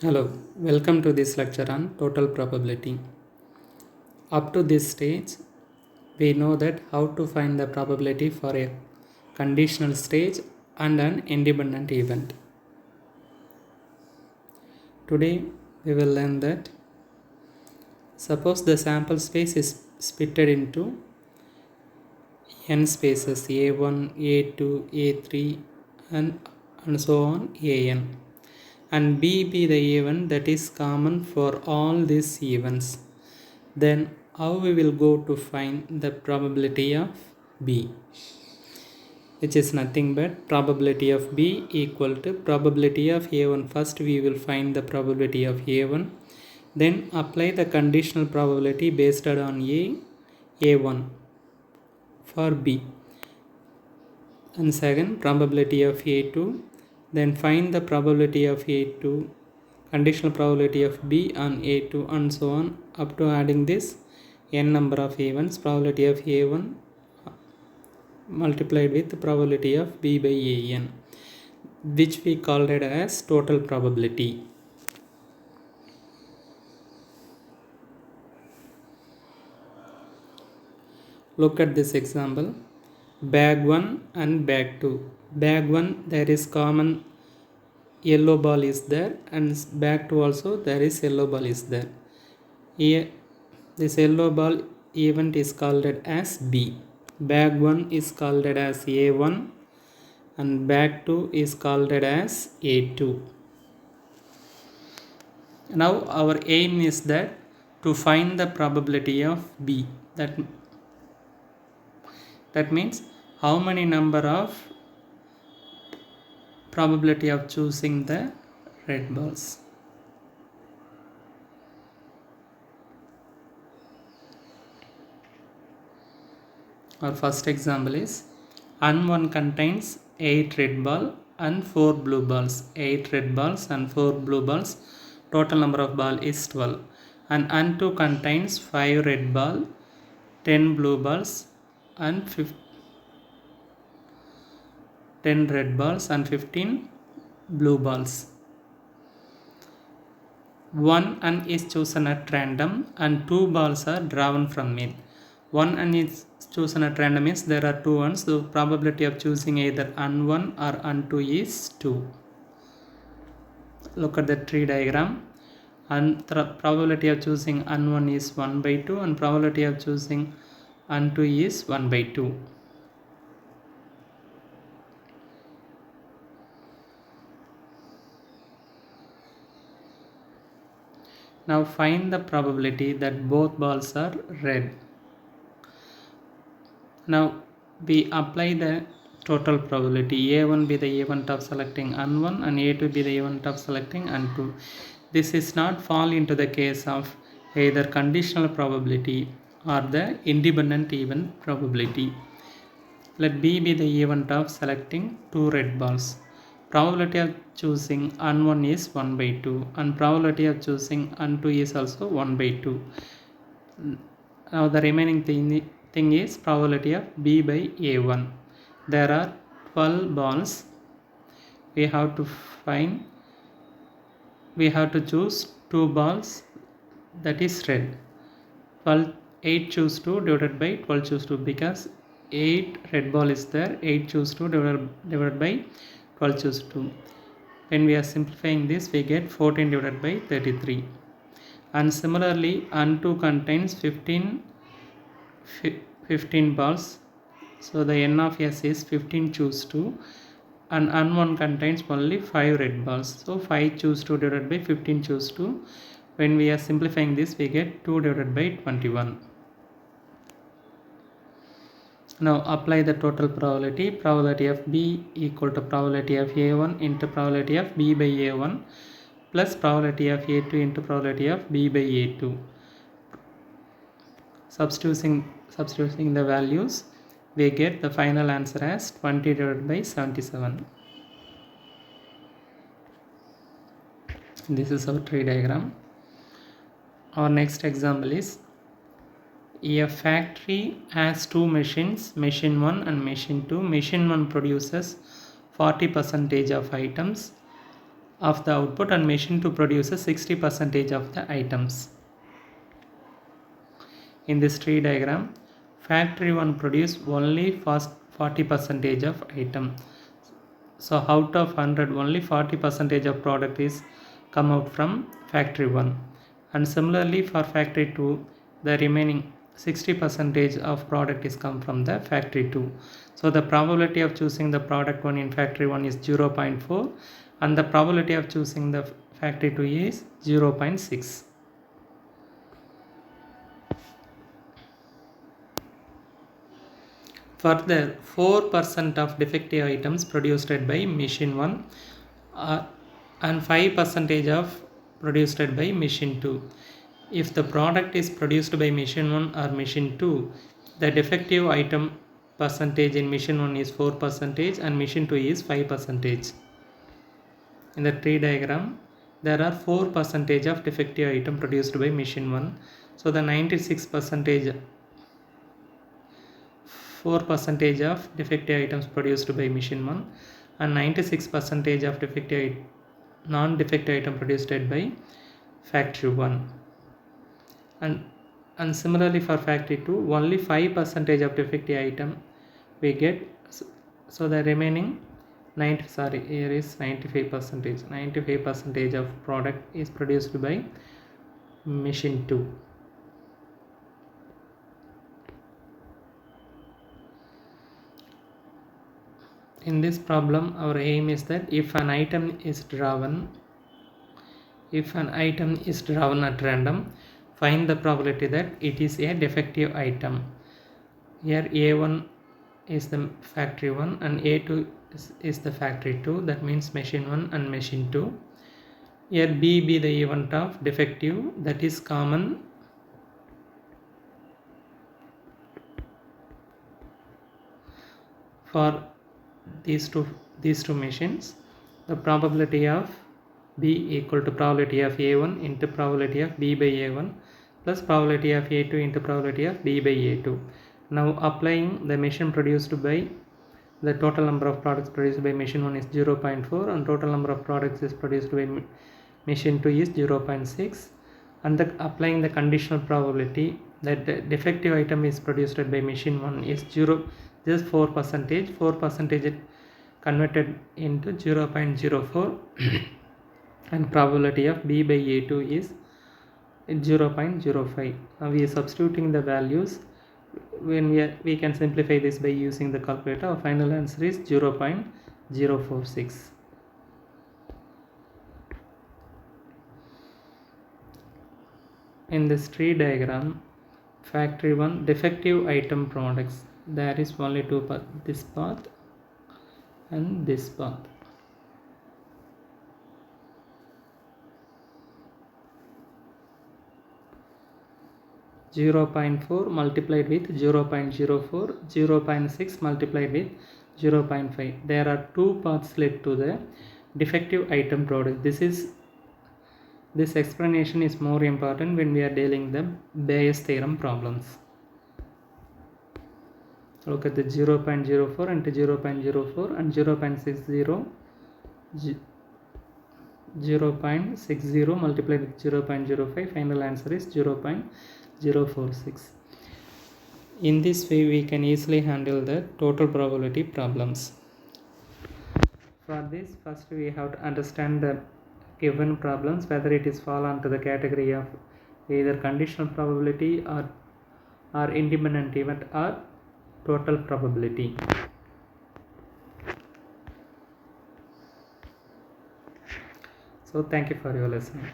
Hello, welcome to this lecture on total probability. Up to this stage, we know that how to find the probability for a conditional stage and an independent event. Today, we will learn that suppose the sample space is splitted into n spaces a1, a2, a3 and so on an, and b be the event that is common for all these events. Then how we will go to find the probability of B, which is nothing but probability of B equal to probability of A1. First we will find the probability of A1, then apply the conditional probability based on A1 for B, and second probability of A2, then find the probability of A2, conditional probability of B on A2, and so on up to adding this n number of events, probability of A1 multiplied with probability of B by an, which we called it as total probability. Look at this example, bag 1 and bag 2. Bag 1 there is common yellow ball is there, and bag 2 also there is yellow ball is there. Here this yellow ball event is called as B. Bag 1 is called as A1 and bag 2 is called as A2. Now our aim is that to find the probability of B. That means how many number of probability of choosing the red balls. Our first example is N1 contains 8 red ball and 4 blue balls. 8 red balls and 4 blue balls. Total number of ball is 12. And N2 contains 5 red ball, 10 blue balls and 10 red balls and 15 blue balls. 1 N is chosen at random and 2 balls are drawn from it. 1 N is chosen at random means there are 2 N's, so probability of choosing either N1 or N2 is 2. Look at the tree diagram, and the probability of choosing N1 is 1 by 2 and probability of choosing N2 is 1 by 2. Now find the probability that both balls are red. Now we apply the total probability. A1 be the event of selecting N1 and A2 be the event of selecting N2. This is not fall into the case of either conditional probability or the independent event probability. Let B be the event of selecting 2 red balls. Probability of choosing N1 is 1 by 2 and probability of choosing N2 is also 1 by 2. Now the remaining thing is probability of B by A1. There are 12 balls. We have to choose 2 balls that is red. 8 choose 2 divided by 12 choose 2, because 8 red ball is there. 8 choose 2 divided by 12 choose 2. When we are simplifying this, we get 14 divided by 33. And similarly, N2 contains 15 balls, so the n of s is 15 choose 2, and N1 contains only 5 red balls, so 5 choose 2 divided by 15 choose 2. When we are simplifying this, we get 2 divided by 21. Now apply the total probability. Probability of B equal to probability of A1 into probability of B by A1 plus probability of A2 into probability of B by A2. Substituting the values, we get the final answer as 20 divided by 77. This is our tree diagram. Our next example is a factory has 2 machines, machine 1 and machine 2. Machine 1 produces 40% of items. of the output and machine 2 produces 60% of the items. In this tree diagram, factory 1 produce only 40% of item. So out of 100, only 40% of product is come out from factory 1. And similarly for factory 2, the remaining 60% of product is come from the factory 2. So the probability of choosing the product 1 in factory 1 is 0.4 and the probability of choosing the factory 2 is 0.6. Further, 4% of defective items produced by machine 1 and 5% of produced by machine 2. If the product is produced by machine 1 or machine 2, the defective item percentage in machine 1 is 4% and machine 2 is 5%. In the tree diagram, there are 4% of defective item produced by machine 1. So the 96% 4% of defective items produced by machine 1 and 96% of defective non-defective item produced by factory 1. And similarly for factory 2, only 5% of defective item we get. So the remaining 95% of product is produced by machine 2. In this problem, our aim is that if an item is drawn at random, find the probability that it is a defective item. Here A1 is the factory 1 and A2 is the factory 2, that means machine 1 and machine 2. Here B be the event of defective, that is common for these two machines. The probability of B equal to probability of A1 into probability of B by A1 plus probability of A2 into probability of B by A2. Now applying the machine produced by the total number of products produced by machine 1 is 0.4 and total number of products is produced by machine 2 is 0.6, and applying the conditional probability that the defective item is produced by machine 1 is 4% converted into 0.04 and probability of B by A2 is 0.05. Now we are substituting the values. When we can simplify this by using the calculator. Our final answer is 0.046. In this tree diagram, factory 1 defective item products, there is only two paths, this path and this path. (0.4) multiplied with 0.04, 0.6 multiplied with 0.5. There are two paths led to the defective item product. This explanation is more important when we are dealing the Bayes theorem problems. Look at the 0.04 into 0.04 and 0.60, 0.60 multiplied with 0.05. Final answer is 0.046. In this way, we can easily handle the total probability problems. For this, first we have to understand the given problems, whether it is fall under the category of either conditional probability or independent event or total probability. So thank you for your listening.